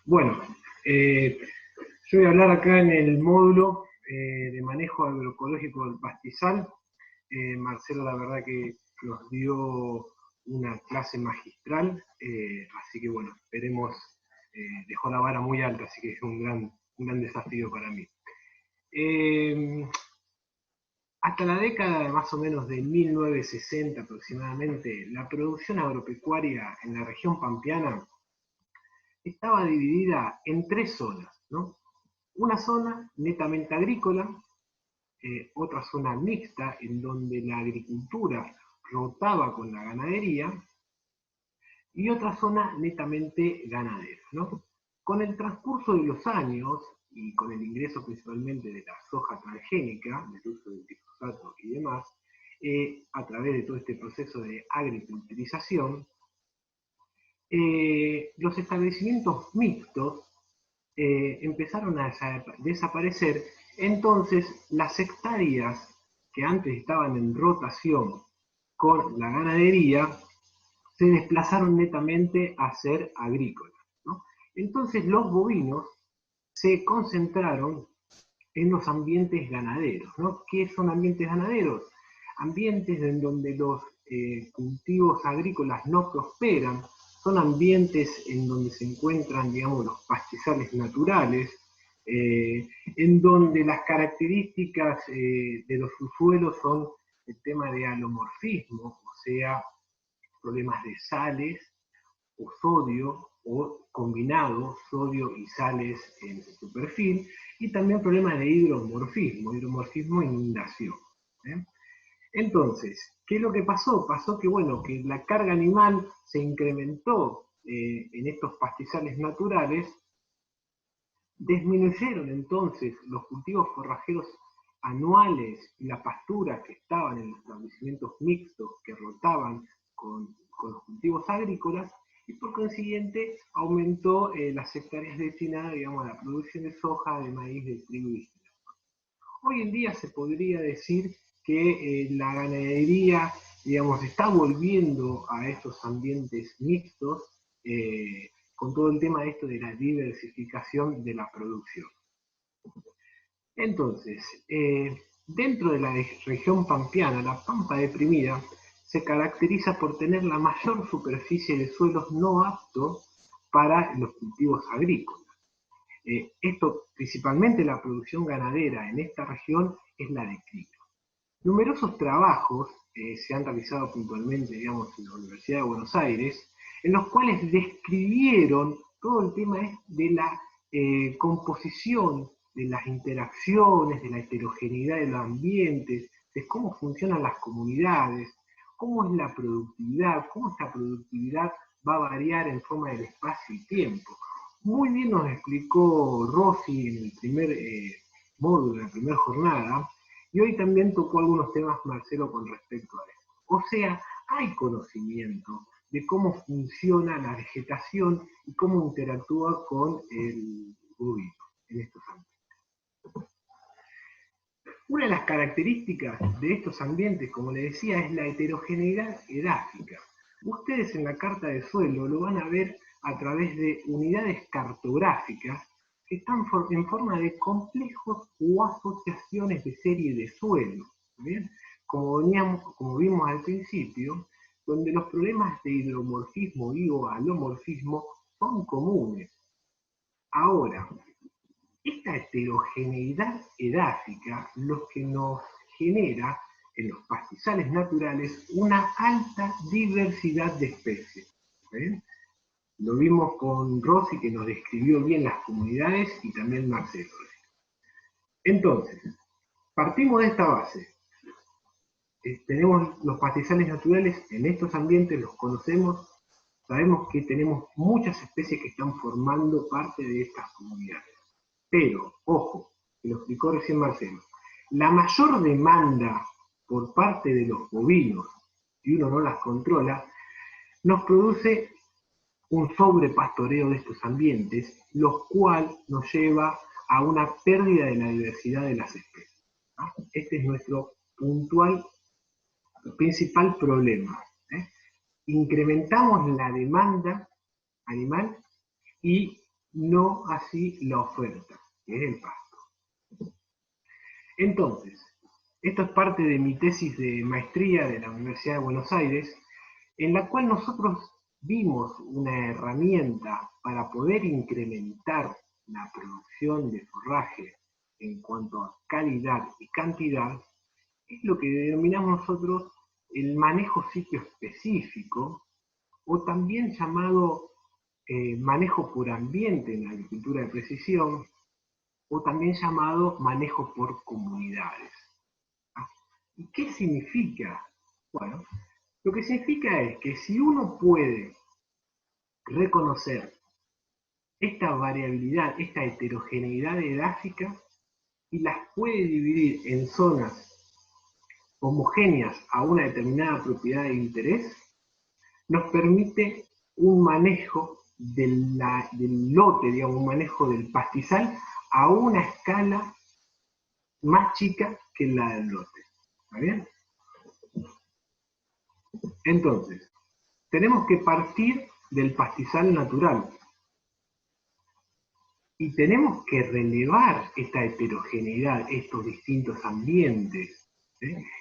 Bueno, yo voy a hablar acá en el módulo de manejo agroecológico del pastizal. Marcelo, la verdad que nos dio una clase magistral, así que bueno, esperemos, dejó la vara muy alta, así que es un gran desafío para mí. Hasta la década más o menos de 1960 aproximadamente, la producción agropecuaria en la región pampeana estaba dividida en tres zonas, ¿no? Una zona netamente agrícola, otra zona mixta en donde la agricultura rotaba con la ganadería y otra zona netamente ganadera, ¿no? Con el transcurso de los años y con el ingreso principalmente de la soja transgénica, del uso del glifosato y demás, a través de todo este proceso de agriculturización, los establecimientos mixtos empezaron a desaparecer. Entonces las hectáreas que antes estaban en rotación con la ganadería se desplazaron netamente a ser agrícolas, ¿no? Entonces los bovinos se concentraron en los ambientes ganaderos, ¿no? ¿Qué son ambientes ganaderos? Ambientes en donde los cultivos agrícolas no prosperan, son ambientes en donde se encuentran, digamos, los pastizales naturales, en donde las características de los subsuelos son el tema de alomorfismo, o sea, problemas de sales o sodio, o combinado sodio y sales en su perfil, y también problemas de hidromorfismo e inundación. ¿eh? Entonces, ¿qué es lo que pasó? Pasó que, bueno, que la carga animal se incrementó en estos pastizales naturales, disminuyeron entonces los cultivos forrajeros anuales y la pastura que estaban en los establecimientos mixtos que rotaban con los cultivos agrícolas, y por consiguiente aumentó las hectáreas destinadas, digamos, a la producción de soja, de maíz, de trigo y de. Hoy en día se podría decir que la ganadería, digamos, está volviendo a estos ambientes mixtos, con todo el tema de esto de la diversificación de la producción. Entonces, dentro de la región pampeana, la pampa deprimida se caracteriza por tener la mayor superficie de suelos no aptos para los cultivos agrícolas. Esto, principalmente la producción ganadera en esta región, es la declina. Numerosos trabajos se han realizado puntualmente, digamos, en la Universidad de Buenos Aires, en los cuales describieron todo el tema de la composición, de las interacciones, de la heterogeneidad de los ambientes, de cómo funcionan las comunidades, cómo es la productividad, cómo esta productividad va a variar en forma del espacio y tiempo. Muy bien nos explicó Rossi en el primer módulo, en la primera jornada, y hoy también tocó algunos temas, Marcelo, con respecto a eso. O sea, hay conocimiento de cómo funciona la vegetación y cómo interactúa con el bovino en estos ambientes. Una de las características de estos ambientes, como les decía, es la heterogeneidad edáfica. Ustedes en la carta de suelo lo van a ver a través de unidades cartográficas que están en forma de complejos o asociaciones de serie de suelos, ¿bien? Como vimos al principio, donde los problemas de hidromorfismo y o alomorfismo son comunes. Ahora, esta heterogeneidad edáfica lo que nos genera en los pastizales naturales una alta diversidad de especies. ¿Ven? Lo vimos con Rossi, que nos describió bien las comunidades, y también Marcelo. Entonces, partimos de esta base. Tenemos los pastizales naturales en estos ambientes, los conocemos, sabemos que tenemos muchas especies que están formando parte de estas comunidades. Pero, ojo, que lo explicó recién Marcelo, la mayor demanda por parte de los bovinos, si uno no las controla, nos produce un sobrepastoreo de estos ambientes, lo cual nos lleva a una pérdida de la diversidad de las especies. Este es nuestro principal problema. Incrementamos la demanda animal y no así la oferta, que es el pasto. Entonces, esto es parte de mi tesis de maestría de la Universidad de Buenos Aires, en la cual nosotros vimos una herramienta para poder incrementar la producción de forraje en cuanto a calidad y cantidad, es lo que denominamos nosotros el manejo sitio específico, o también llamado manejo por ambiente en la agricultura de precisión, o también llamado manejo por comunidades. ¿Y qué significa? Bueno, lo que significa es que si uno puede reconocer esta variabilidad, esta heterogeneidad edáfica, y las puede dividir en zonas homogéneas a una determinada propiedad de interés, nos permite un manejo del lote, digamos, un manejo del pastizal a una escala más chica que la del lote. ¿Está bien? Entonces, tenemos que partir del pastizal natural y tenemos que relevar esta heterogeneidad, estos distintos ambientes,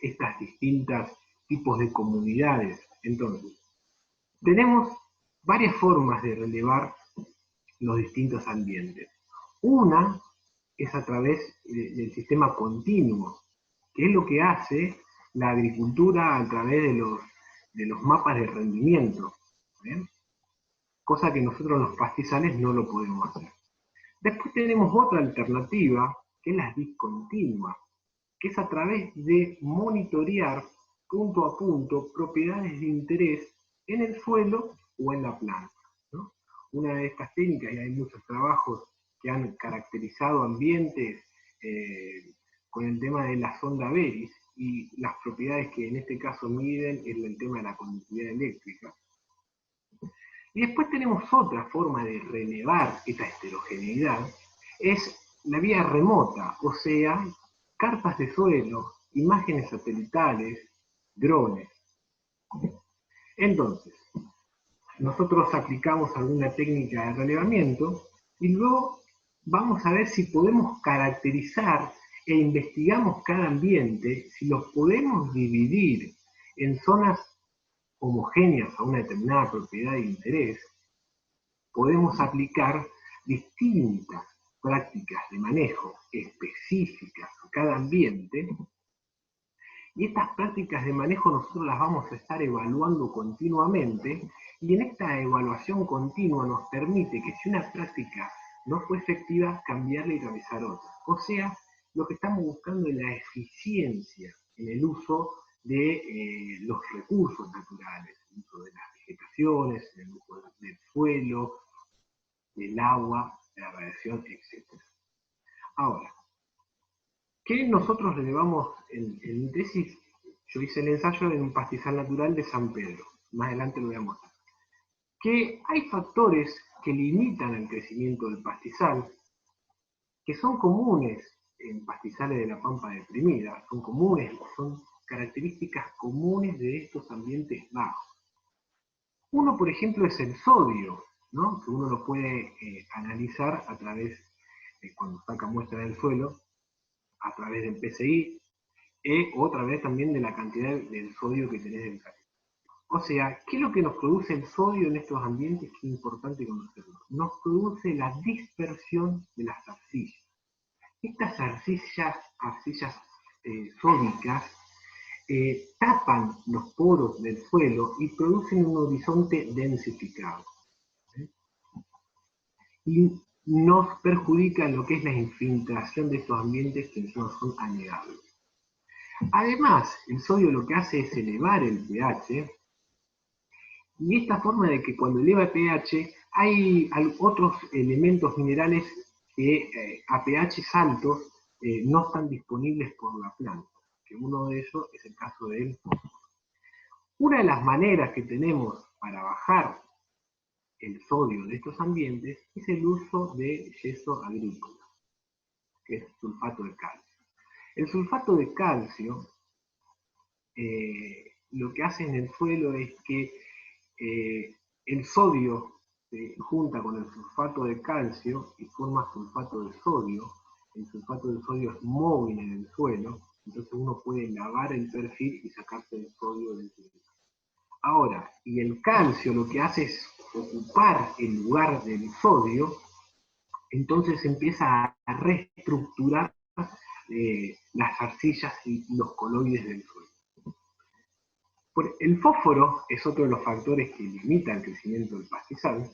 estas distintas tipos de comunidades. Entonces, tenemos varias formas de relevar los distintos ambientes. Una es a través del sistema continuo, que es lo que hace la agricultura a través de los mapas de rendimiento, ¿bien? Cosa que nosotros los pastizales no lo podemos hacer. Después tenemos otra alternativa, que es la discontinua, que es a través de monitorear punto a punto propiedades de interés en el suelo o en la planta, ¿no? Una de estas técnicas, y hay muchos trabajos que han caracterizado ambientes con el tema de la sonda Veris, y las propiedades que en este caso miden es el tema de la conductividad eléctrica. Y después tenemos otra forma de relevar esta heterogeneidad, es la vía remota, o sea, cartas de suelo, imágenes satelitales, drones. Entonces, nosotros aplicamos alguna técnica de relevamiento y luego vamos a ver si podemos caracterizar e investigamos cada ambiente, si los podemos dividir en zonas homogéneas a una determinada propiedad de interés, podemos aplicar distintas prácticas de manejo específicas a cada ambiente, y estas prácticas de manejo nosotros las vamos a estar evaluando continuamente, y en esta evaluación continua nos permite que si una práctica no fue efectiva, cambiarla y realizar otra. O sea, lo que estamos buscando es la eficiencia en el uso de los recursos naturales, el uso de las vegetaciones, el uso del suelo, del agua, de la radiación, etc. Ahora, ¿qué nosotros relevamos en mi tesis? Yo hice el ensayo en un pastizal natural de San Pedro. Más adelante lo voy a mostrar. Que hay factores que limitan el crecimiento del pastizal, que son comunes en pastizales de la pampa deprimida, son comunes, son características comunes de estos ambientes bajos. Uno, por ejemplo, es el sodio, ¿no? Que uno lo puede analizar a través, cuando saca muestra del suelo, a través del PCI, o a través también de la cantidad del sodio que tenés en el calcio. O sea, ¿qué es lo que nos produce el sodio en estos ambientes? Que es importante conocerlo. Nos produce la dispersión de las arcillas. Estas arcillas sódicas tapan los poros del suelo y producen un horizonte densificado. Y nos perjudica lo que es la infiltración de estos ambientes, que no son anegables. Además, el sodio lo que hace es elevar el pH, y esta forma de que cuando eleva el pH hay otros elementos minerales que a pH altos no están disponibles por la planta, que uno de ellos es el caso del fósforo. Una de las maneras que tenemos para bajar el sodio de estos ambientes es el uso de yeso agrícola, que es sulfato de calcio. El sulfato de calcio lo que hace en el suelo es que el sodio se junta con el sulfato de calcio y forma sulfato de sodio. El sulfato de sodio es móvil en el suelo, entonces uno puede lavar el perfil y sacarse el sodio del suelo. Ahora, y el calcio lo que hace es ocupar el lugar del sodio, entonces empieza a reestructurar las arcillas y los coloides del suelo. El fósforo es otro de los factores que limita el crecimiento del pastizal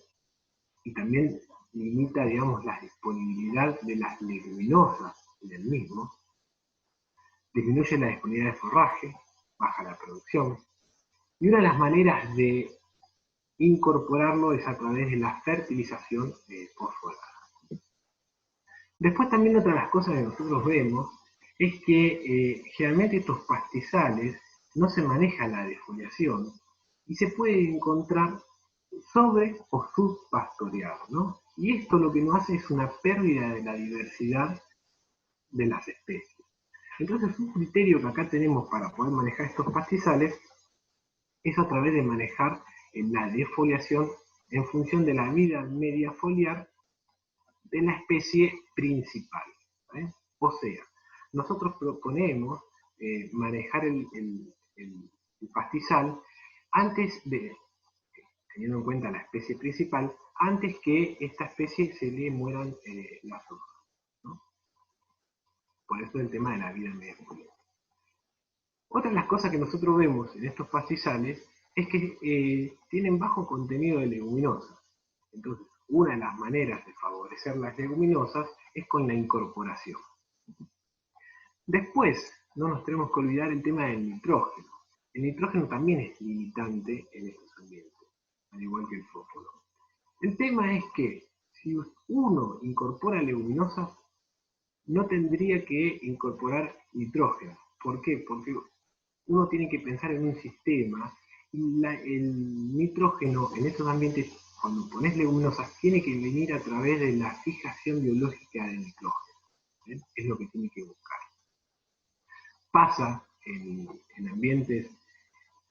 y también limita, digamos, la disponibilidad de las leguminosas en el mismo. Disminuye la disponibilidad de forraje, baja la producción. Y una de las maneras de incorporarlo es a través de la fertilización fosforada. Después también otra de las cosas que nosotros vemos es que generalmente estos pastizales no se maneja la defoliación y se puede encontrar sobre o subpastoreado, ¿no? Y esto lo que nos hace es una pérdida de la diversidad de las especies. Entonces un criterio que acá tenemos para poder manejar estos pastizales es a través de manejar la defoliación en función de la vida media foliar de la especie principal. O sea, nosotros proponemos manejar el pastizal antes de, teniendo en cuenta la especie principal, antes que esta especie se le mueran las hojas, ¿no? Por eso el tema de la vida media foliar. Otra de las cosas que nosotros vemos en estos pastizales es que tienen bajo contenido de leguminosas. Entonces, una de las maneras de favorecer las leguminosas es con la incorporación. Después, no nos tenemos que olvidar el tema del nitrógeno. El nitrógeno también es limitante en estos ambientes, al igual que el fósforo. El tema es que si uno incorpora leguminosas, no tendría que incorporar nitrógeno. ¿Por qué? Porque uno tiene que pensar en un sistema y el nitrógeno en estos ambientes, cuando pones leguminosas, tiene que venir a través de la fijación biológica del nitrógeno. Es lo que tiene que buscar. Pasa en ambientes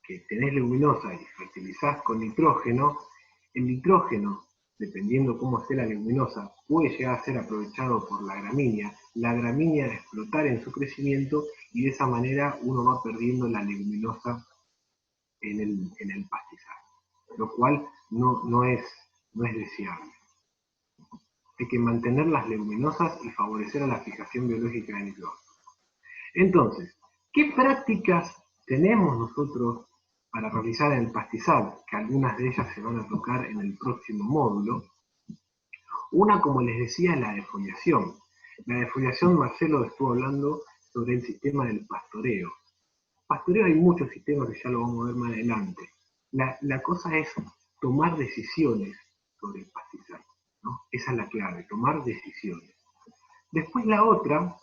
que tenés leguminosa y fertilizás con nitrógeno, el nitrógeno, dependiendo cómo esté la leguminosa, puede llegar a ser aprovechado por la gramínea a explotar en su crecimiento y de esa manera uno va perdiendo la leguminosa en el pastizal, lo cual no es deseable. Hay que mantener las leguminosas y favorecer a la fijación biológica de nitrógeno. Entonces, ¿qué prácticas tenemos nosotros para realizar en el pastizal? Que algunas de ellas se van a tocar en el próximo módulo. Una, como les decía, es la defoliación. La defoliación, Marcelo estuvo hablando sobre el sistema del pastoreo. Pastoreo hay muchos sistemas que ya lo vamos a ver más adelante. La cosa es tomar decisiones sobre el pastizal, ¿no? Esa es la clave, tomar decisiones. Después la otra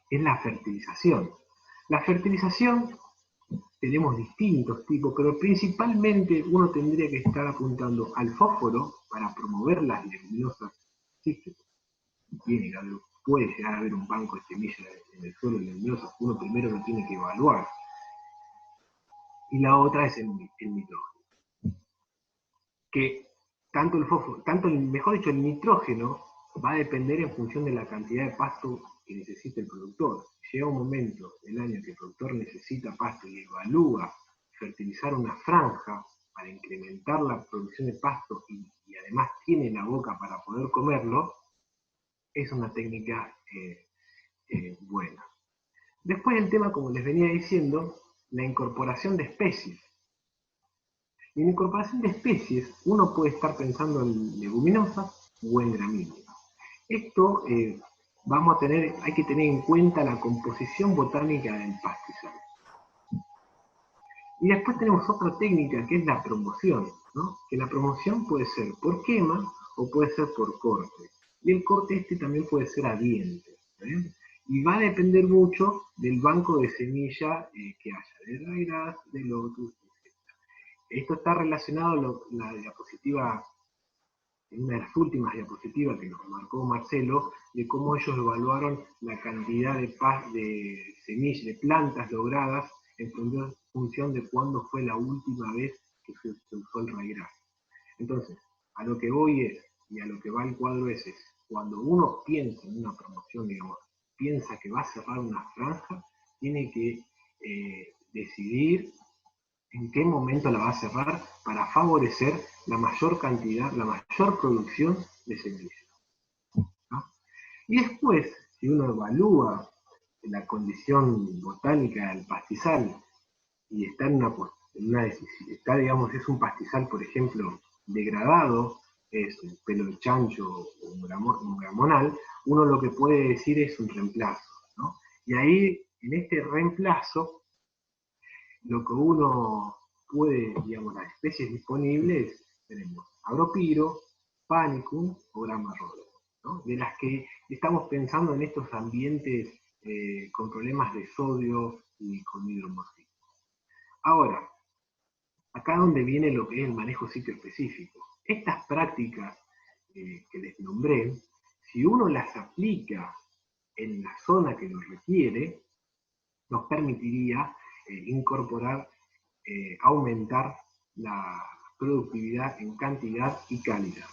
es la fertilización. La fertilización tenemos distintos tipos, pero principalmente uno tendría que estar apuntando al fósforo para promover las leguminosas. Puede llegar a haber un banco de semillas en el suelo de leguminosas, uno primero lo tiene que evaluar. Y la otra es el nitrógeno. Que tanto el fósforo, mejor dicho, el nitrógeno va a depender en función de la cantidad de pasto que necesita el productor. Llega un momento del año que el productor necesita pasto y evalúa fertilizar una franja para incrementar la producción de pasto y además tiene la boca para poder comerlo, es una técnica buena. Después el tema, como les venía diciendo, la incorporación de especies. Y en incorporación de especies, uno puede estar pensando en leguminosas o en gramíneas. Esto hay que tener en cuenta la composición botánica del pastizal. Y después tenemos otra técnica que es la promoción, ¿no? Que la promoción puede ser por quema o puede ser por corte. Y el corte también puede ser a diente. Y va a depender mucho del banco de semilla que haya, de rairas, de lotus, etc. Esto está relacionado a la diapositiva, en una de las últimas diapositivas que nos marcó Marcelo, de cómo ellos evaluaron la cantidad de semillas, de plantas logradas en función de cuándo fue la última vez que se usó el raigras. Entonces, A lo que voy es, y a lo que va el cuadro es, cuando uno piensa en una promoción, digamos, piensa que va a cerrar una franja, tiene que decidir en qué momento la va a cerrar para favorecer la mayor cantidad, la mayor producción de servicios, ¿no? Y después, si uno evalúa la condición botánica del pastizal y está está, digamos, es un pastizal, por ejemplo, degradado, es un pelo de chancho o un gramonal, uno lo que puede decir es un reemplazo, ¿no? Y ahí, en este reemplazo, lo que uno puede, digamos, las especies disponibles, tenemos agropiro, panicum o grama rosa, ¿no? De las que estamos pensando en estos ambientes con problemas de sodio y con hidromorfismo. Ahora, acá donde viene lo que es el manejo sitio específico. Estas prácticas que les nombré, si uno las aplica en la zona que lo requiere, nos permitiría incorporar, aumentar la productividad en cantidad y calidad.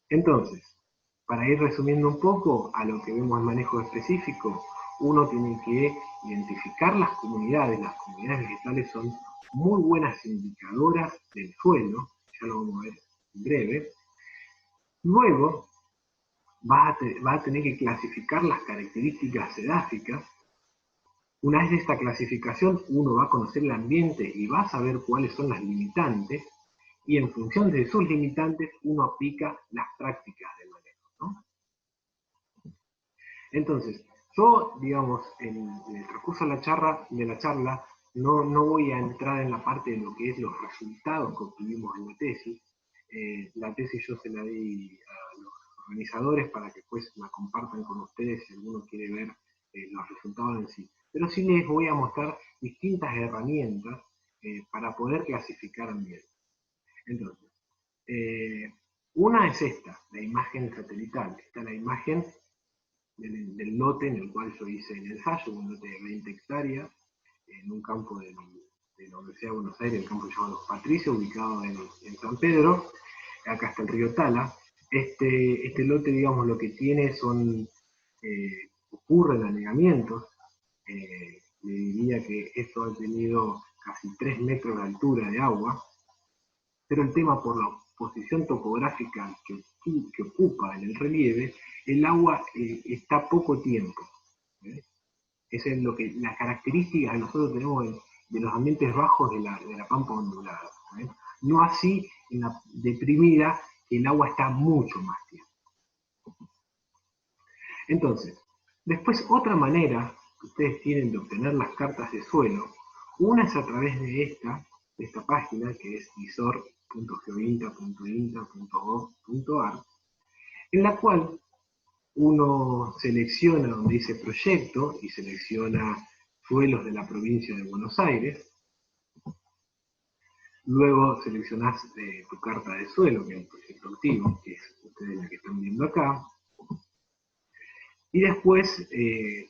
Entonces, para ir resumiendo un poco a lo que vemos en manejo específico, uno tiene que identificar las comunidades vegetales son muy buenas indicadoras del suelo, ya lo vamos a ver en breve. Luego, va a tener que clasificar las características edáficas. Una vez de esta clasificación, uno va a conocer el ambiente y va a saber cuáles son las limitantes, y en función de sus limitantes, uno aplica las prácticas de manejo, ¿no? Entonces, yo, digamos, en el transcurso de la charla no voy a entrar en la parte de lo que es los resultados que obtuvimos en la tesis. La tesis yo se la di a los organizadores para que después la compartan con ustedes si alguno quiere ver los resultados en sí. Pero sí les voy a mostrar distintas herramientas para poder clasificar ambientes. Entonces, una es esta, la imagen satelital. Esta es la imagen del lote en el cual yo hice el ensayo, un lote de 20 hectáreas, en un campo de la Universidad de Buenos Aires, el campo llamado Los Patricios, ubicado en San Pedro. Acá está el río Tala. Este lote, digamos, lo que tiene son, ocurren anegamientos. Le diría que esto ha tenido casi 3 metros de altura de agua, pero el tema por la posición topográfica que ocupa en el relieve, el agua está poco tiempo. Esa es la característica que nosotros tenemos de los ambientes bajos de la pampa ondulada. No así en la deprimida, que el agua está mucho más tiempo. Entonces, después otra manera que ustedes tienen de obtener las cartas de suelo, una es a través de esta página, que es isor.geointa.inta.gov.ar, en la cual uno selecciona donde dice proyecto y selecciona suelos de la provincia de Buenos Aires. Luego seleccionás tu carta de suelo, que es el proyecto activo, que es ustedes la que están viendo acá. Y después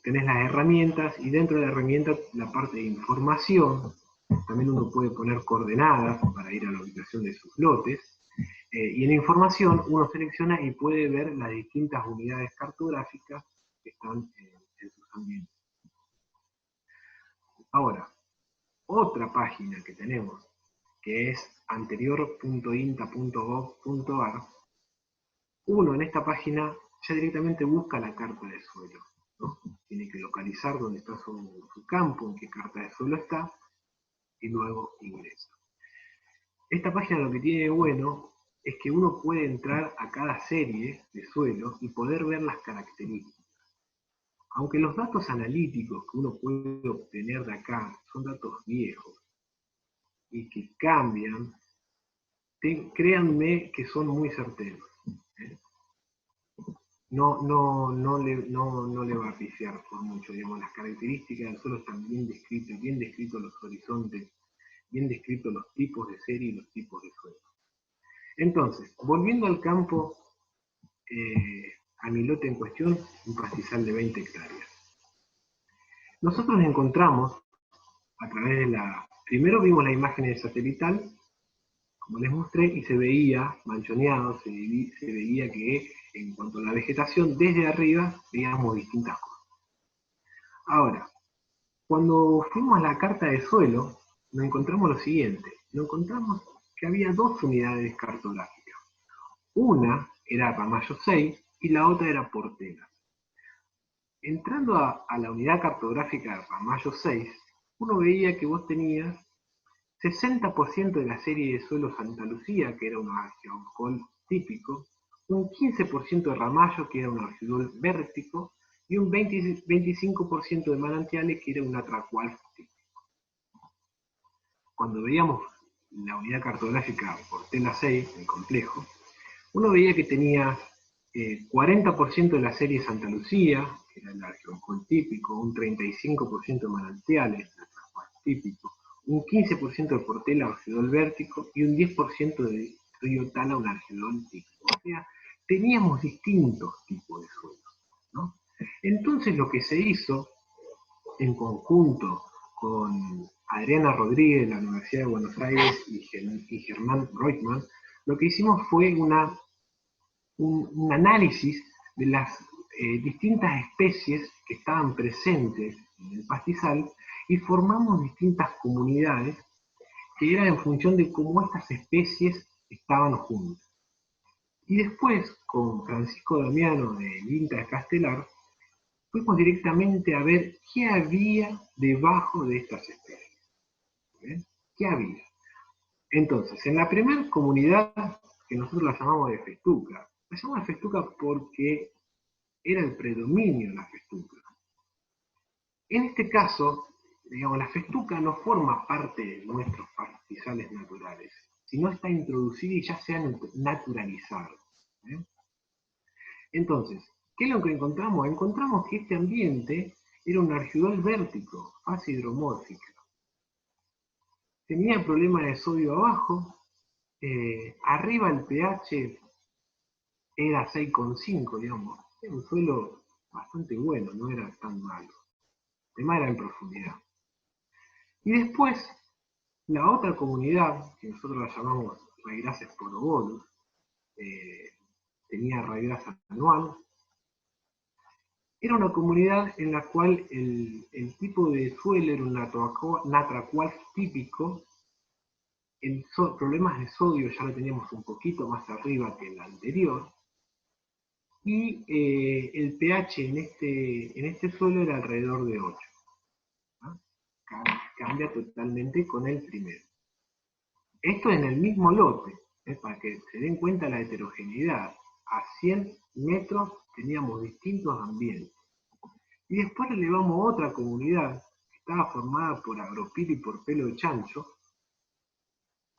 tenés las herramientas, y dentro de la herramienta la parte de información. También uno puede poner coordenadas para ir a la ubicación de sus lotes. Y en información uno selecciona y puede ver las distintas unidades cartográficas que están en sus ambientes. Ahora, otra página que tenemos, que es anterior.inta.gov.ar, uno en esta página ya directamente busca la carta de suelo, ¿no? Tiene que localizar dónde está su campo, en qué carta de suelo está, y luego ingresa. Esta página lo que tiene de bueno es que uno puede entrar a cada serie de suelo y poder ver las características. Aunque los datos analíticos que uno puede obtener de acá son datos viejos y que cambian, créanme que son muy certeros. No le va a pifiar por mucho, digamos, las características del suelo están bien descritos los horizontes, bien descritos los tipos de serie y los tipos de suelo. Entonces, volviendo al campo, a mi lote en cuestión, un pastizal de 20 hectáreas. Nosotros encontramos, a través de primero vimos la imagen satelital, como les mostré, y se veía manchoneado, se veía que en cuanto a la vegetación, desde arriba veíamos distintas cosas. Ahora, cuando fuimos a la carta de suelo, nos encontramos lo siguiente. Nos encontramos que había dos unidades cartográficas. Una era Ramallo 6 y la otra era Portela. Entrando a la unidad cartográfica de Ramallo 6, uno veía que vos tenías 60% de la serie de suelo Santa Lucía, que era un argeolcol típico, un 15% de Ramallo, que era un argeolcol vértico, y un 25% de manantiales, que era un atracual típico. Cuando veíamos la unidad cartográfica Portela 6, el complejo, uno veía que tenía 40% de la serie Santa Lucía, que era el argeolcol típico, un 35% de manantiales, el atracual típico, un 15% de Portela argedol vértico y un 10% de río Tala, un argedol típico. O sea, teníamos distintos tipos de suelos, ¿no? Entonces lo que se hizo en conjunto con Adriana Rodríguez de la Universidad de Buenos Aires y Germán Reutemann, lo que hicimos fue un análisis de las distintas especies que estaban presentes en el pastizal y formamos distintas comunidades que eran en función de cómo estas especies estaban juntas. Y después, con Francisco Damiano del INTA de Castelar, fuimos directamente a ver qué había debajo de estas especies. ¿Bien? ¿Qué había? Entonces, en la primera comunidad, que nosotros la llamamos de festuca, la llamamos de festuca porque era el predominio de la festuca. En este caso, digamos, la festuca no forma parte de nuestros pastizales naturales, sino está introducida y ya se ha naturalizado. ¿Eh? Entonces, ¿qué es lo que encontramos? Encontramos que este ambiente era un argidol vértico, fase hidromórfica. Tenía problemas de sodio abajo, arriba el pH era 6,5, digamos. Era un suelo bastante bueno, no era tan malo. El tema era en profundidad. Y después, la otra comunidad, que nosotros la llamamos Raigrasa sporobolus, tenía raigrasa anual, era una comunidad en la cual el tipo de suelo era un natracual típico. Problemas de sodio ya lo teníamos un poquito más arriba que el anterior, y el pH en este suelo era alrededor de 8. ¿No? Cambia totalmente con el primero. Esto en el mismo lote, para que se den cuenta la heterogeneidad. A 100 metros teníamos distintos ambientes. Y después le elevamos otra comunidad que estaba formada por agropil y por pelo de chancho,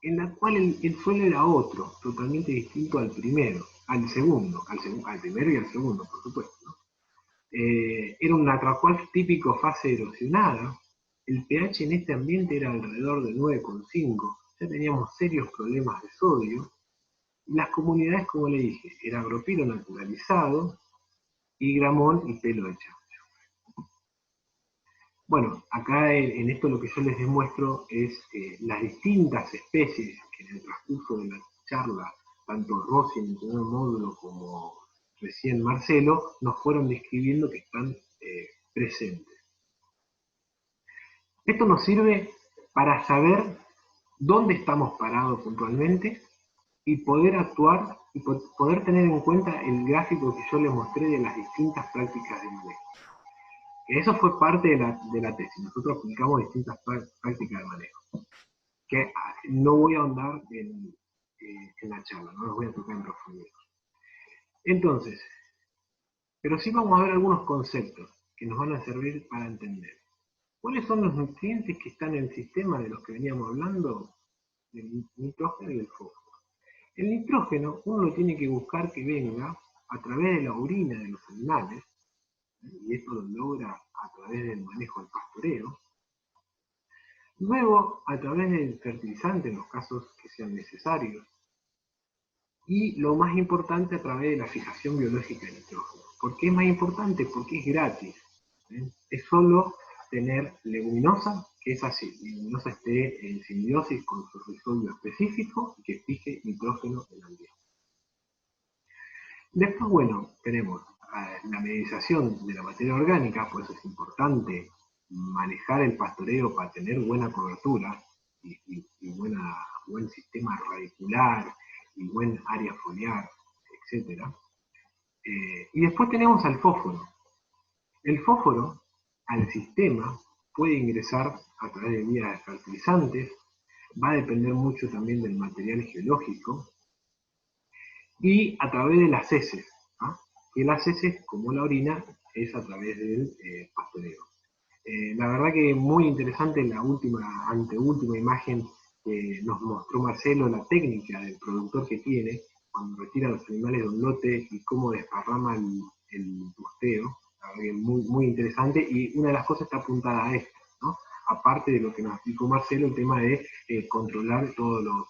en la cual el suelo era otro, totalmente distinto al primero, al segundo, al primero y al segundo, por supuesto, ¿no? Era un atracual típico fase erosionada, el pH en este ambiente era alrededor de 9,5, ya teníamos serios problemas de sodio, y las comunidades, como le dije, era agropilo naturalizado, y gramón y pelo de chancho. Bueno, acá en esto lo que yo les demuestro es las distintas especies que en el transcurso de la charla, tanto Rossi en el primer módulo como recién Marcelo, nos fueron describiendo que están presentes. Esto nos sirve para saber dónde estamos parados puntualmente y poder actuar y poder tener en cuenta el gráfico que yo les mostré de las distintas prácticas de manejo. Eso fue parte de la tesis. Nosotros aplicamos distintas prácticas de manejo, que no voy a ahondar en la charla, no los voy a tocar en profundidad. Entonces, pero sí vamos a ver algunos conceptos que nos van a servir para entender. ¿Cuáles son los nutrientes que están en el sistema de los que veníamos hablando? El nitrógeno y el fósforo. El nitrógeno uno lo tiene que buscar que venga a través de la orina de los animales, y esto lo logra a través del manejo del pastoreo. Luego, a través del fertilizante en los casos que sean necesarios. Y lo más importante, a través de la fijación biológica del nitrógeno. ¿Por qué es más importante? Porque es gratis. Es solo tener leguminosa que esa leguminosa esté en simbiosis con su rizobio específico y que fije nitrógeno en el ambiente. Después, bueno, tenemos la mineralización de la materia orgánica, por eso es importante manejar el pastoreo para tener buena cobertura y buen sistema radicular y buen área foliar, etc. Y después tenemos al fósforo. El fósforo al sistema puede ingresar a través de vías de fertilizantes, va a depender mucho también del material geológico y a través de las heces, ¿no? Que las heces, como la orina, es a través del pastoreo. La verdad que muy interesante la anteúltima imagen que nos mostró Marcelo, la técnica del productor que tiene cuando retira los animales de un lote y cómo desparrama el busteo. La verdad que muy, muy interesante, y una de las cosas está apuntada a esto, ¿no? Aparte de lo que nos explicó Marcelo, el tema de controlar todos los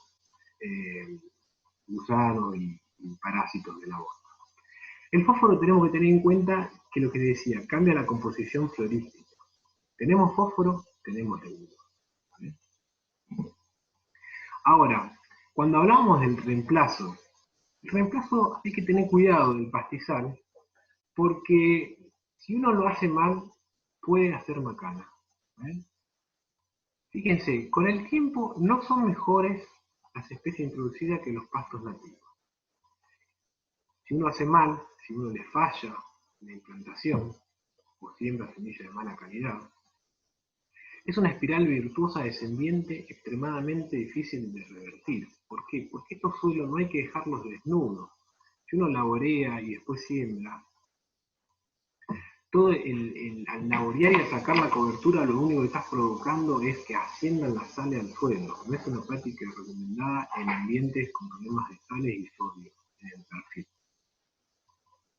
gusanos y parásitos de la bosta. El fósforo tenemos que tener en cuenta que lo que decía, cambia la composición florística. Tenemos fósforo, tenemos leguminosa. ¿Vale? Ahora, cuando hablamos del reemplazo, el reemplazo hay que tener cuidado del pastizal, porque si uno lo hace mal, puede hacer macana. ¿Vale? Fíjense, con el tiempo no son mejores las especies introducidas que los pastos nativos. Si uno hace mal, si uno le falla la implantación, o siembra semillas de mala calidad, es una espiral virtuosa descendiente extremadamente difícil de revertir. ¿Por qué? Porque estos suelos no hay que dejarlos desnudos. Si uno laborea y después siembra, al laborear y a sacar la cobertura, lo único que estás provocando es que asciendan las sales al suelo. No es una práctica recomendada en ambientes con problemas de sales y sodio en el perfil.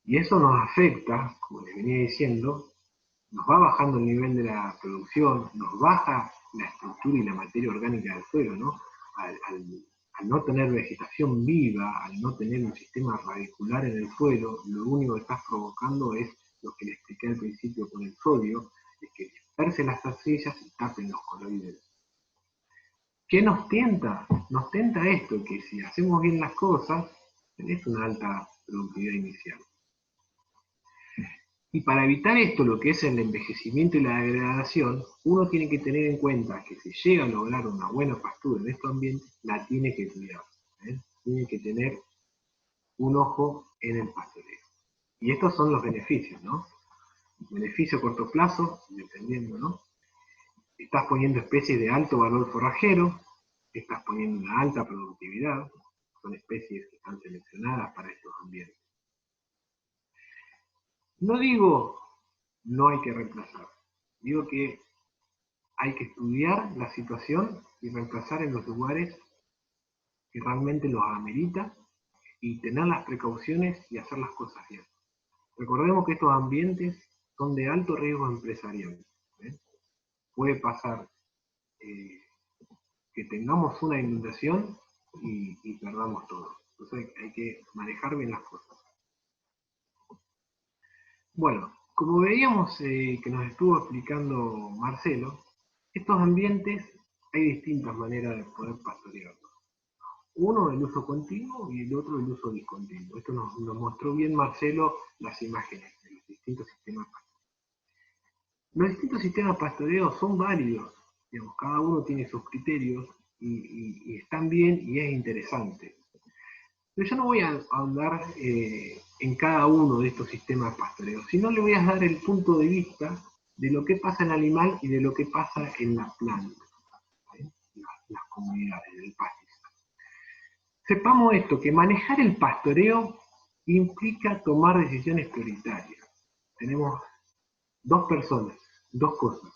Y eso nos afecta, como les venía diciendo, nos va bajando el nivel de la producción, nos baja la estructura y la materia orgánica del suelo, ¿no? Al no tener vegetación viva, al no tener un sistema radicular en el suelo, lo único que estás provocando es lo que le expliqué al principio con el sodio, es que disperse las arcillas y tapen los coloides. ¿Qué nos tienta? Nos tienta esto, que si hacemos bien las cosas, tenés una alta productividad inicial. Y para evitar esto, lo que es el envejecimiento y la degradación, uno tiene que tener en cuenta que si llega a lograr una buena pastura en estos ambientes, la tiene que cuidar. Tiene que tener un ojo en el pastoreo. Y estos son los beneficios, ¿no? Beneficio a corto plazo, dependiendo, ¿no? Estás poniendo especies de alto valor forrajero, estás poniendo una alta productividad, son especies que están seleccionadas para estos ambientes. No digo no hay que reemplazar, digo que hay que estudiar la situación y reemplazar en los lugares que realmente los amerita y tener las precauciones y hacer las cosas bien. Recordemos que estos ambientes son de alto riesgo empresarial. Puede pasar que tengamos una inundación y perdamos todo. Entonces hay que manejar bien las cosas. Bueno, como veíamos que nos estuvo explicando Marcelo, estos ambientes hay distintas maneras de poder pastorearlos. Uno el uso continuo y el otro el uso discontinuo. Esto nos mostró bien Marcelo las imágenes de los distintos sistemas pastoreos. Los distintos sistemas pastoreos son válidos, digamos, cada uno tiene sus criterios y están bien y es interesante. Pero yo no voy a ahondar en cada uno de estos sistemas pastoreos, sino le voy a dar el punto de vista de lo que pasa en el animal y de lo que pasa en la planta, las comunidades del pastizal. Sepamos esto, que manejar el pastoreo implica tomar decisiones prioritarias. Tenemos dos personas, dos cosas,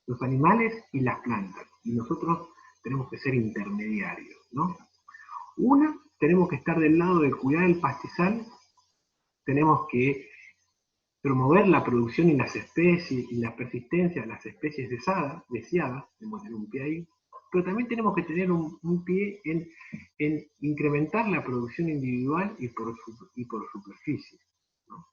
los animales y las plantas, y nosotros tenemos que ser intermediarios, ¿no? Una, tenemos que estar del lado de cuidar el pastizal, tenemos que promover la producción y las especies y la persistencia de las especies deseadas, tenemos que tener un pie ahí, pero también tenemos que tener un pie en incrementar la producción individual y por superficie, ¿no?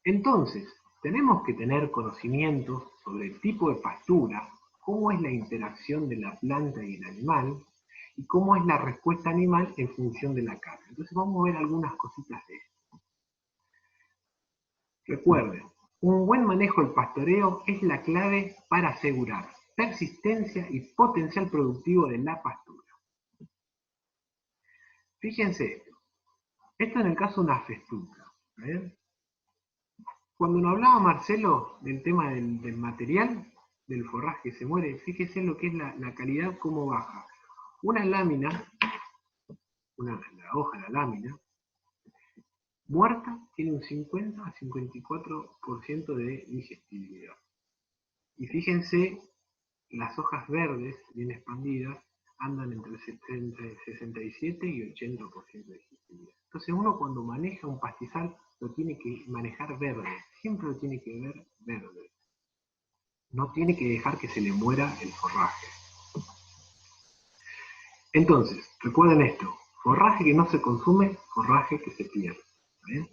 Entonces, tenemos que tener conocimientos sobre el tipo de pastura, cómo es la interacción de la planta y el animal, y cómo es la respuesta animal en función de la carga. Entonces vamos a ver algunas cositas de esto. Recuerden, un buen manejo del pastoreo es la clave para asegurar persistencia y potencial productivo de la pastura. Fíjense esto en el caso de una festuca. Cuando nos hablaba Marcelo del tema del material, del forraje que se muere, fíjese lo que es la calidad, cómo baja. Una lámina, la hoja de la lámina, muerta tiene un 50 a 54% de digestibilidad. Y fíjense, las hojas verdes, bien expandidas, andan entre 67 y 80% de digestibilidad. Entonces uno cuando maneja un pastizal lo tiene que manejar verde, siempre lo tiene que ver verde. No tiene que dejar que se le muera el forraje. Entonces, recuerden esto, forraje que no se consume, forraje que se pierde. ¿Bien?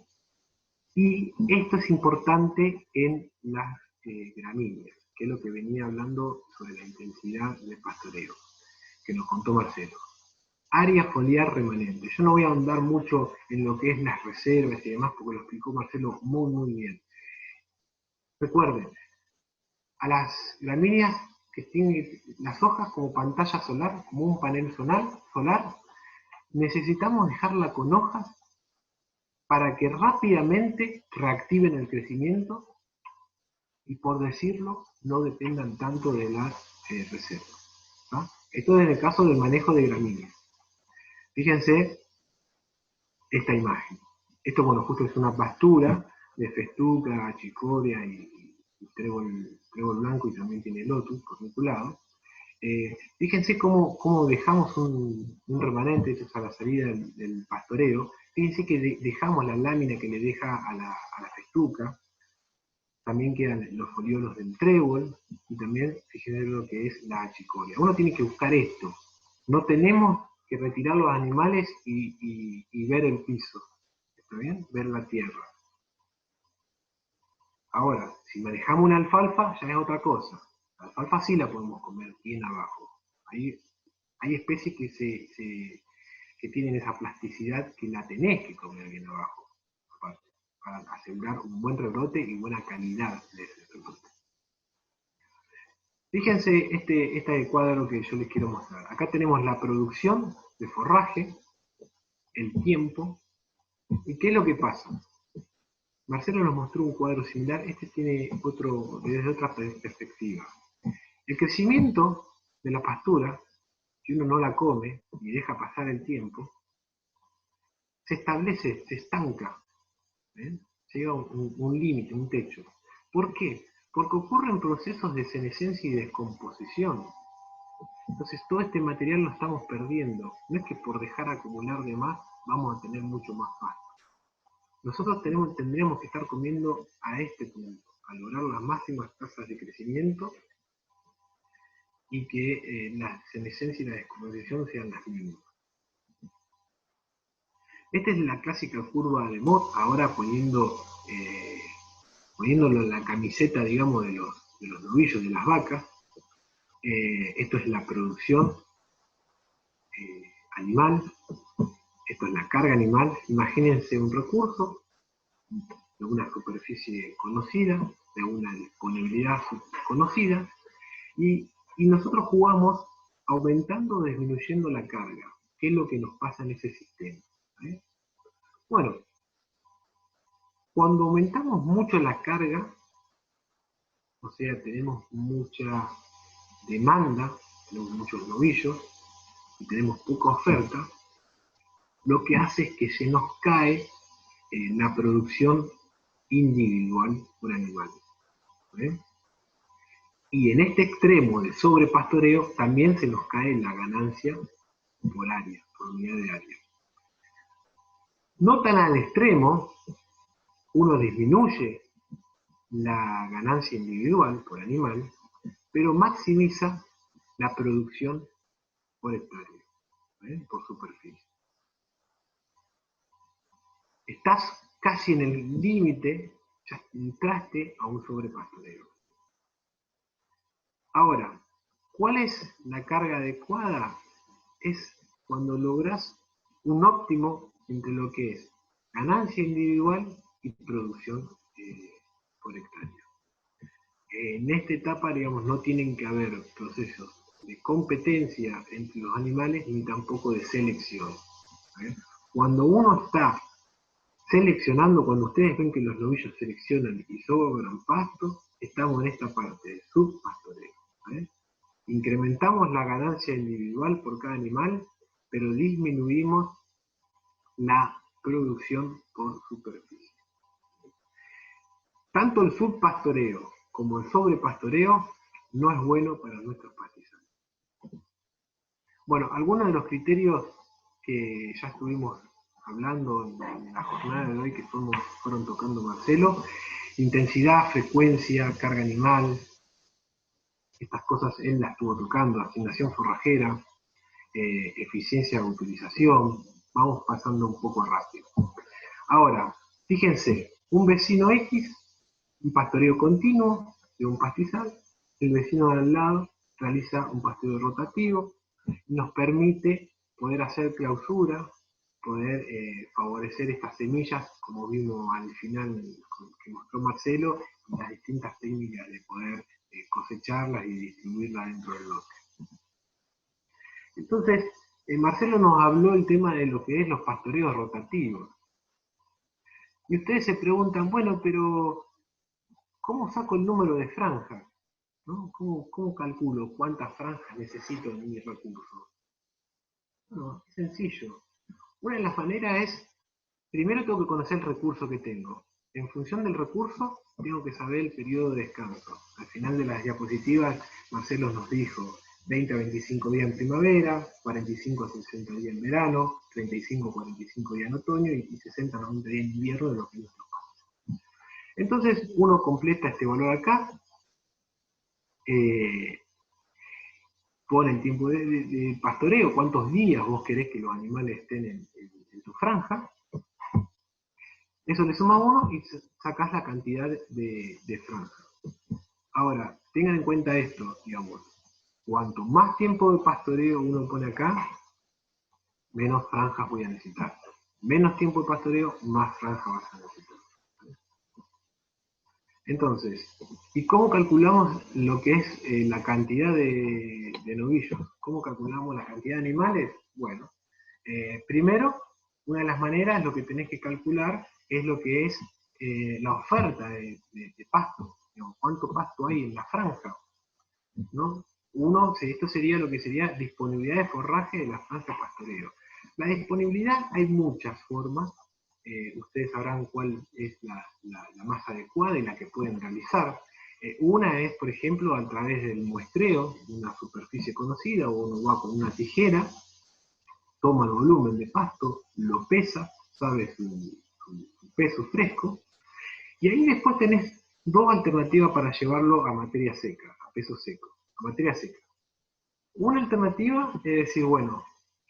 Y esto es importante en las gramíneas, que es lo que venía hablando sobre la intensidad del pastoreo, que nos contó Marcelo. Área foliar remanente. Yo no voy a ahondar mucho en lo que es las reservas y demás, porque lo explicó Marcelo muy bien. Recuerden, a las gramíneas que tienen las hojas como pantalla solar, como un panel solar, necesitamos dejarla con hojas para que rápidamente reactiven el crecimiento y, por decirlo, no dependan tanto de las reservas. ¿No? Esto es en el caso del manejo de gramíneas. Fíjense esta imagen. Esto, bueno, justo es una pastura de festuca, chicoria y trébol blanco, y también tiene lotus corniculado. Fíjense cómo dejamos un remanente, esto es a la salida del pastoreo. Fíjense que dejamos la lámina que le deja a la festuca. También quedan los foliolos del trébol, y también fíjense lo que es la chicoria. Uno tiene que buscar esto. No tenemos que retirar los animales y ver el piso. ¿Está bien? Ver la tierra. Ahora, si manejamos una alfalfa, ya es otra cosa. La alfalfa sí la podemos comer bien abajo. Hay especies que tienen esa plasticidad que la tenés que comer bien abajo, para asegurar un buen rebrote y buena calidad de ese rebrote. Fíjense este cuadro que yo les quiero mostrar. Acá tenemos la producción de forraje, el tiempo, y qué es lo que pasa. Marcelo nos mostró un cuadro similar, este tiene desde otra perspectiva. El crecimiento de la pastura, si uno no la come y deja pasar el tiempo, se establece, se estanca, llega a un límite, un techo. ¿Por qué? Porque ocurren procesos de senescencia y descomposición. Entonces todo este material lo estamos perdiendo. No es que por dejar acumular de más vamos a tener mucho más pasto. Nosotros tendríamos que estar comiendo a este punto, a lograr las máximas tasas de crecimiento y que la senescencia y la descomposición sean las mismas. Esta es la clásica curva de Mott, ahora poniéndolo en la camiseta, digamos, de los novillos de las vacas. Esto es la producción animal, esto es la carga animal. Imagínense un recurso de una superficie conocida, de una disponibilidad conocida, y nosotros jugamos aumentando o disminuyendo la carga. ¿Qué es lo que nos pasa en ese sistema? Bueno, cuando aumentamos mucho la carga, o sea, tenemos mucha demanda, tenemos muchos novillos y tenemos poca oferta, lo que hace es que se nos cae la producción individual por animal. Y en este extremo de sobrepastoreo también se nos cae la ganancia por área, por unidad de área. No tan al extremo, uno disminuye la ganancia individual por animal, pero maximiza la producción por hectárea, por superficie. Estás casi en el límite ya entraste a un sobrepastoreo. Ahora, ¿cuál es la carga adecuada? Es cuando logras un óptimo entre lo que es ganancia individual y producción por hectárea. En esta etapa, digamos, no tienen que haber procesos de competencia entre los animales ni tampoco de selección. Cuando uno está seleccionando, cuando ustedes ven que los novillos seleccionan y sobran pasto, estamos en esta parte de subpastoreo. Incrementamos la ganancia individual por cada animal, pero disminuimos la producción por superficie. Tanto el subpastoreo como el sobrepastoreo no es bueno para nuestros pastizales. Bueno, algunos de los criterios que ya estuvimos hablando en la jornada de hoy que fueron tocando Marcelo: intensidad, frecuencia, carga animal, estas cosas él las estuvo tocando, asignación forrajera, eficiencia de utilización. Vamos pasando un poco rápido. Ahora, fíjense, un vecino X, un pastoreo continuo de un pastizal, el vecino de al lado realiza un pastoreo rotativo, nos permite poder hacer clausura, poder favorecer estas semillas, como vimos al final que mostró Marcelo, y las distintas técnicas de poder cosecharlas y distribuirlas dentro del lote. Entonces, Marcelo nos habló el tema de lo que es los pastoreos rotativos. Y ustedes se preguntan, bueno, pero ¿cómo saco el número de franjas? ¿No? ¿Cómo calculo cuántas franjas necesito en mi recurso? Bueno, es sencillo. Una de las maneras es, primero tengo que conocer el recurso que tengo. En función del recurso, tengo que saber el periodo de descanso. Al final de las diapositivas, Marcelo nos dijo 20 a 25 días en primavera, 45 a 60 días en verano, 35 a 45 días en otoño y 60 a 90 días en invierno de lo que nosotros pasamos. Entonces, uno completa este valor acá, pone el tiempo de pastoreo, cuántos días vos querés que los animales estén en tu franja. Eso le suma 1 y sacás la cantidad de franjas. Ahora, tengan en cuenta esto, digamos, cuanto más tiempo de pastoreo uno pone acá, menos franjas voy a necesitar. Menos tiempo de pastoreo, más franjas vas a necesitar. Entonces, ¿y cómo calculamos lo que es la cantidad de novillos? ¿Cómo calculamos la cantidad de animales? Bueno, primero, una de las maneras, lo que tenés que calcular es lo que es la oferta de pasto. Digamos, ¿cuánto pasto hay en la franja? ¿No? Esto sería lo que sería disponibilidad de forraje de la franja pastoreo. La disponibilidad hay muchas formas. Ustedes sabrán cuál es la más adecuada y la que pueden realizar. Una es, por ejemplo, a través del muestreo de una superficie conocida, o uno va con una tijera, toma el volumen de pasto, lo pesa, sabe su peso fresco, y ahí después tenés dos alternativas para llevarlo a materia seca, a peso seco, a materia seca. Una alternativa es decir, bueno,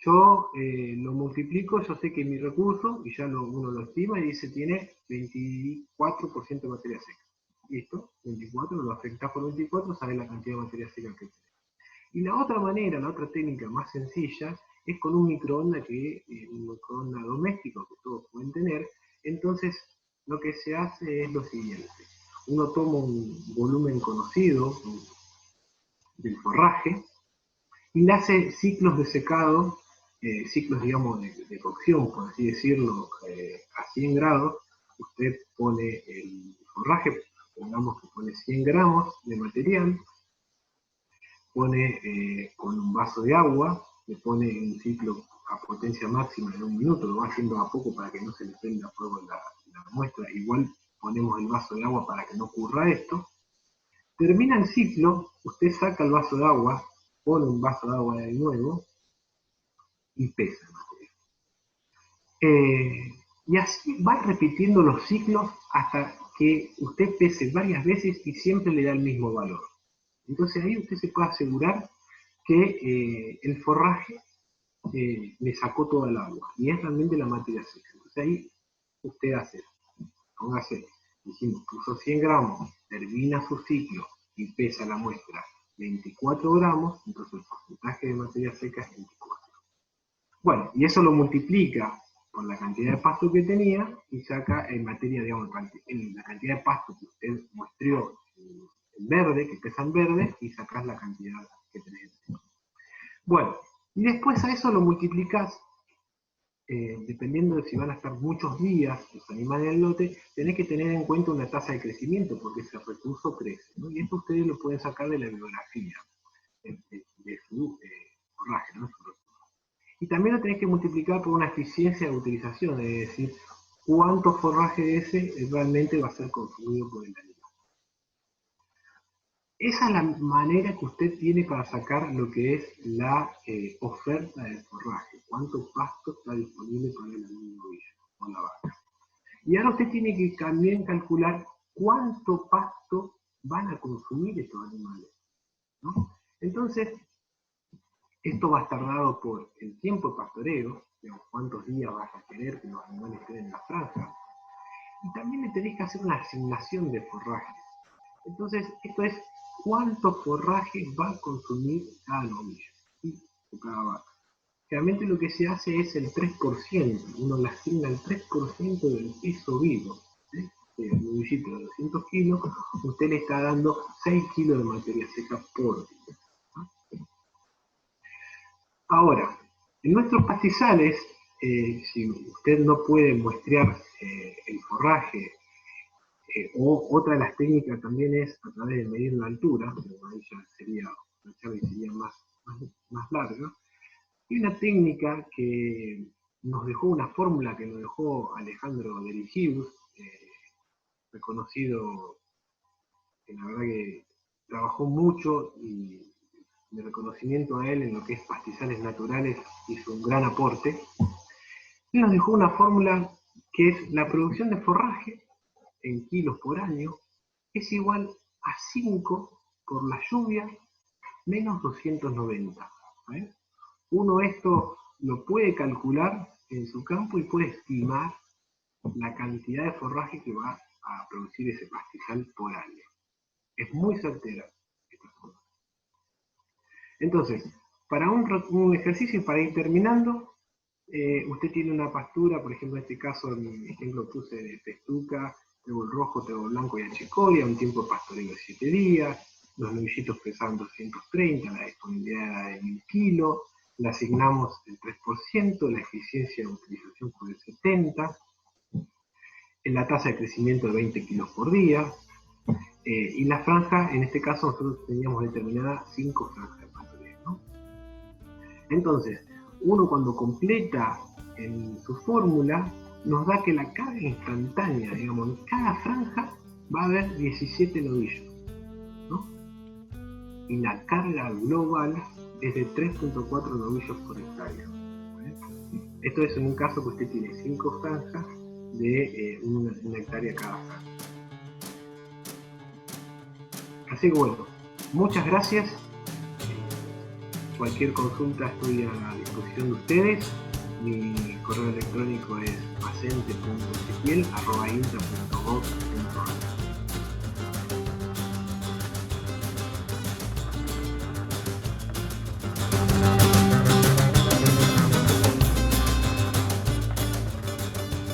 yo lo multiplico, yo sé que mi recurso, y ya uno lo estima y dice tiene 24% de materia seca. Listo, 24, lo afectás por 24, sabes la cantidad de materia seca que tenés. Y la otra manera, la otra técnica más sencilla, es con un microondas un microondas doméstico que todos pueden tener. Entonces, lo que se hace es lo siguiente. Uno toma un volumen conocido del forraje, y le hace ciclos de secado, ciclos, digamos, de cocción, por así decirlo, a 100 grados. Usted pone el forraje, pongamos que pone 100 gramos de material, pone con un vaso de agua, le pone un ciclo a potencia máxima de 1 minuto, lo va haciendo a poco para que no se le prenda fuego la muestra. Igual ponemos el vaso de agua para que no ocurra esto. Termina el ciclo, usted saca el vaso de agua, pone un vaso de agua de nuevo y pesa el material. Y así va repitiendo los ciclos hasta que usted pese varias veces y siempre le da el mismo valor. Entonces ahí usted se puede asegurar que el forraje le sacó toda el agua y es realmente la materia seca. Entonces ahí usted hace, póngase dijimos, puso 100 gramos, termina su ciclo y pesa la muestra 24 gramos, entonces el porcentaje de materia seca es 24. Bueno, y eso lo multiplica por la cantidad de pasto que tenía y saca en materia, digamos, la cantidad de pasto que usted muestreó en verde, que pesa en verde, y sacás la cantidad que tenés en seco. Bueno, y después a eso lo multiplicás, dependiendo de si van a estar muchos días los animales en el lote, tenés que tener en cuenta una tasa de crecimiento, porque ese recurso crece, ¿no? Y esto ustedes lo pueden sacar de la bibliografía de su forraje, ¿no? Y también lo tenés que multiplicar por una eficiencia de utilización, es decir, cuánto forraje de ese realmente va a ser consumido por el animal. Esa es la manera que usted tiene para sacar lo que es la oferta de forraje, cuánto pasto está disponible para el novillo o la vaca. Y ahora usted tiene que también calcular cuánto pasto van a consumir estos animales, ¿no? Entonces, esto va a estar dado por el tiempo de pastoreo, digamos, cuántos días vas a querer que los animales estén en la franja, y también le tenés que hacer una asignación de forraje. Entonces, esto es cuánto forraje va a consumir cada novillo o cada vaca. Realmente lo que se hace es el 3%, uno le asigna el 3% del peso vivo. El novillito de 200 kilos, usted le está dando 6 kilos de materia seca por día. Ahora, en nuestros pastizales, si usted no puede muestrear el forraje, o otra de las técnicas también es a través de medir la altura, pero ahí ya sería, la charla sería más larga. Y una técnica que nos dejó, una fórmula que nos dejó Alejandro Deligius, reconocido, que la verdad que trabajó mucho y de reconocimiento a él en lo que es pastizales naturales, hizo un gran aporte. Él nos dejó una fórmula que es la producción de forraje en kilos por año es igual a 5 por la lluvia menos 290. ¿Eh? Uno esto lo puede calcular en su campo y puede estimar la cantidad de forraje que va a producir ese pastizal por año. Es muy certera esta forma. Entonces, para un ejercicio, para ir terminando, usted tiene una pastura, por ejemplo, en este caso, en mi ejemplo puse de pestuca, trébol rojo, trébol blanco y achicoria, un tiempo de pastoreo de 7 días, los novillitos pesaban 230, la disponibilidad era de 1000 kilos, le asignamos el 3%, la eficiencia de utilización fue del 70%, en la tasa de crecimiento de 20 kilos por día, y la franja, en este caso nosotros teníamos determinadas 5 franjas de pastoreo, ¿no? Entonces, uno cuando completa su fórmula, nos da que la carga instantánea, digamos, en cada franja va a haber 17 novillos, ¿no? Y la carga global es de 3.4 novillos por hectárea. Esto es en un caso que usted tiene 5 franjas de una hectárea cada franja. Así que bueno, muchas gracias. Cualquier consulta estoy a la disposición de ustedes. Mi correo electrónico es pacente.ezequiel@inta.gov.ar.